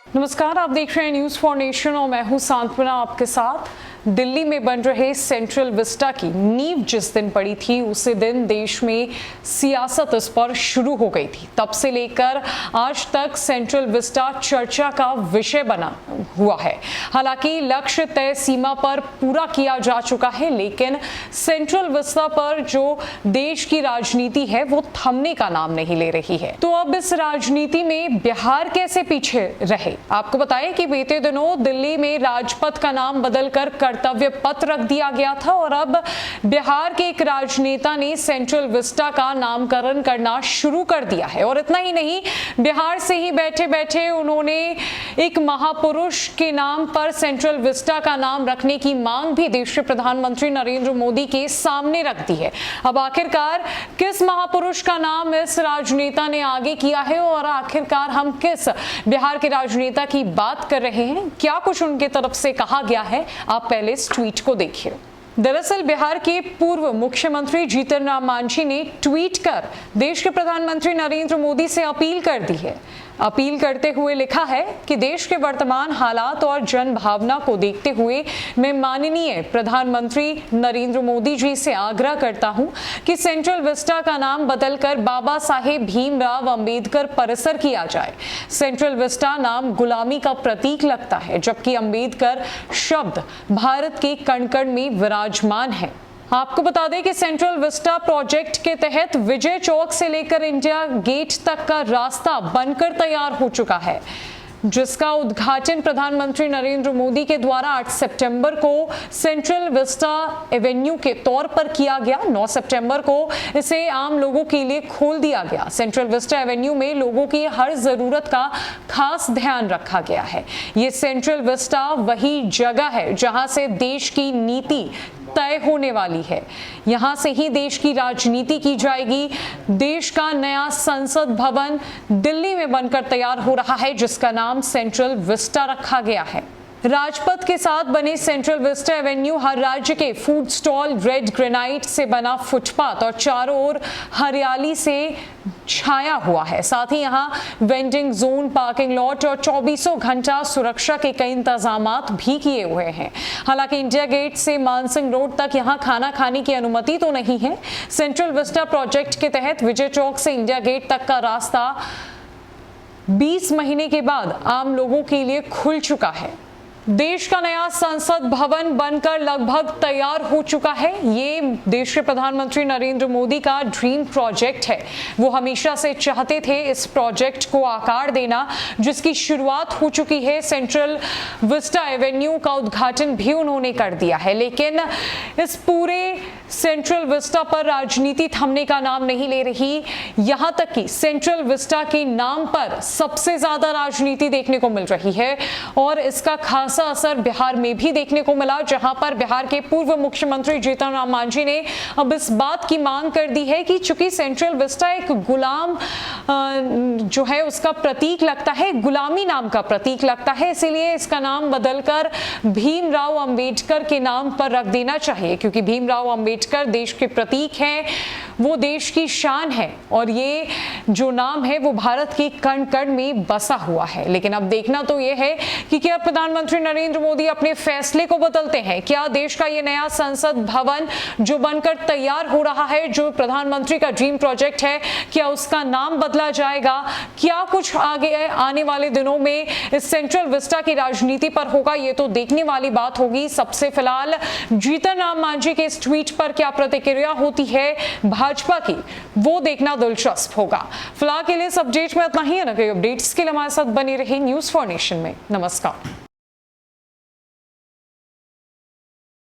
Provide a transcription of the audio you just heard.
नमस्कार, आप देख रहे हैं न्यूज फॉर नेशन और मैं हूं सांत्वना आपके साथ। दिल्ली में बन रहे सेंट्रल विस्टा की नींव जिस दिन पड़ी थी उसी दिन देश में सियासत इस पर शुरू हो गई थी। तब से लेकर आज तक सेंट्रल विस्टा चर्चा का विषय बना हुआ है। हालांकि लक्ष्य तय सीमा पर पूरा किया जा चुका है, लेकिन सेंट्रल विस्टा पर जो देश की राजनीति है वो थमने का नाम नहीं ले रही है। तो अब इस राजनीति में बिहार कैसे पीछे रहे? आपको बताएं कि बीते दिनों दिल्ली में राजपथ का नाम बदलकर कर्तव्य पथ रख दिया गया था और अब बिहार के एक राजनेता ने सेंट्रल विस्टा का नामकरण करना शुरू कर दिया है। और इतना ही नहीं, बिहार से ही बैठे बैठे उन्होंने एक महापुरुष के नाम पर सेंट्रल विस्टा का नाम रखने की मांग भी देश के प्रधानमंत्री नरेंद्र मोदी के सामने रख दी है। अब आखिरकार किस महापुरुष का नाम इस राजनेता ने आगे किया है और आखिरकार हम किस बिहार के राजनेता की बात कर रहे हैं, क्या कुछ उनके तरफ से कहा गया है, आप पहले इस ट्वीट को देखिए। दरअसल बिहार के पूर्व मुख्यमंत्री जीतन राम मांझी ने ट्वीट कर देश के प्रधानमंत्री नरेंद्र मोदी से अपील कर दी है। अपील करते हुए लिखा है कि देश के वर्तमान हालात और जन भावना को देखते हुए मैं माननीय प्रधानमंत्री नरेंद्र मोदी जी से आग्रह करता हूं कि सेंट्रल विस्टा का नाम बदलकर बाबा साहेब भीमराव अंबेडकर परिसर किया जाए। सेंट्रल विस्टा नाम गुलामी का प्रतीक लगता है, जबकि अंबेडकर शब्द भारत के कण कण में विराजमान है। आपको बता दें कि सेंट्रल विस्टा प्रोजेक्ट के तहत विजय चौक से लेकर इंडिया गेट तक का रास्ता बनकर तैयार हो चुका है, जिसका उद्घाटन प्रधानमंत्री नरेंद्र मोदी के द्वारा 8 सितंबर को सेंट्रल विस्टा एवेन्यू के तौर पर किया गया। 9 सितंबर को इसे आम लोगों के लिए खोल दिया गया। सेंट्रल विस्टा एवेन्यू में लोगों की हर जरूरत का खास ध्यान रखा गया है। ये सेंट्रल विस्टा वही जगह है जहां से देश की नीति तय होने वाली है। यहां से ही देश की राजनीति की जाएगी। देश का नया संसद भवन दिल्ली में बनकर तैयार हो रहा है, जिसका नाम सेंट्रल विस्टा रखा गया है। राजपथ के साथ बने सेंट्रल विस्टा एवेन्यू हर राज्य के फूड स्टॉल, रेड ग्रेनाइट से बना फुटपाथ और चारों ओर हरियाली से छाया हुआ है। साथ ही यहाँ वेंडिंग जोन, पार्किंग लॉट और 24 घंटा सुरक्षा के कई इंतजामात भी किए हुए हैं। हालांकि इंडिया गेट से मानसिंह रोड तक यहाँ खाना खाने की अनुमति तो नहीं है। सेंट्रल विस्टा प्रोजेक्ट के तहत विजय चौक से इंडिया गेट तक का रास्ता 20 महीने के बाद आम लोगों के लिए खुल चुका है। देश का नया संसद भवन बनकर लगभग तैयार हो चुका है। ये देश के प्रधानमंत्री नरेंद्र मोदी का ड्रीम प्रोजेक्ट है। वो हमेशा से चाहते थे इस प्रोजेक्ट को आकार देना, जिसकी शुरुआत हो चुकी है। सेंट्रल विस्टा एवेन्यू का उद्घाटन भी उन्होंने कर दिया है, लेकिन इस पूरे सेंट्रल विस्टा पर राजनीति थमने का नाम नहीं ले रही। यहां तक कि सेंट्रल विस्टा के नाम पर सबसे ज्यादा राजनीति देखने को मिल रही है और इसका खासा असर बिहार में भी देखने को मिला, जहां पर बिहार के पूर्व मुख्यमंत्री जीतन राम मांझी ने अब इस बात की मांग कर दी है कि चूंकि सेंट्रल विस्टा एक गुलाम जो है उसका प्रतीक लगता है, गुलामी नाम का प्रतीक लगता है, इसीलिए इसका नाम बदलकर भीमराव अंबेडकर के नाम पर रख देना चाहिए, क्योंकि भीमराव अंबेडकर देश के प्रतीक हैं, वो देश की शान है और ये जो नाम है वो भारत के कण कण में बसा हुआ है। लेकिन अब देखना तो ये है कि क्या प्रधानमंत्री नरेंद्र मोदी अपने फैसले को बदलते हैं। क्या देश का ये नया संसद भवन जो बनकर तैयार हो रहा है, जो प्रधानमंत्री का ड्रीम प्रोजेक्ट है, क्या उसका नाम बदला जाएगा? क्या कुछ आगे आने वाले दिनों में इस सेंट्रल विस्टा की राजनीति पर होगा, ये तो देखने वाली बात होगी। सबसे फिलहाल जीतन राम मांझी के इस ट्वीट पर क्या प्रतिक्रिया होती है भाजपा की, वो देखना दिलचस्प होगा। फिलहाल के लिए इस अपडेट में इतना ही है। ना कोई अपडेट्स के लिए हमारे साथ बनी रही न्यूज फॉर नेशन में। नमस्कार।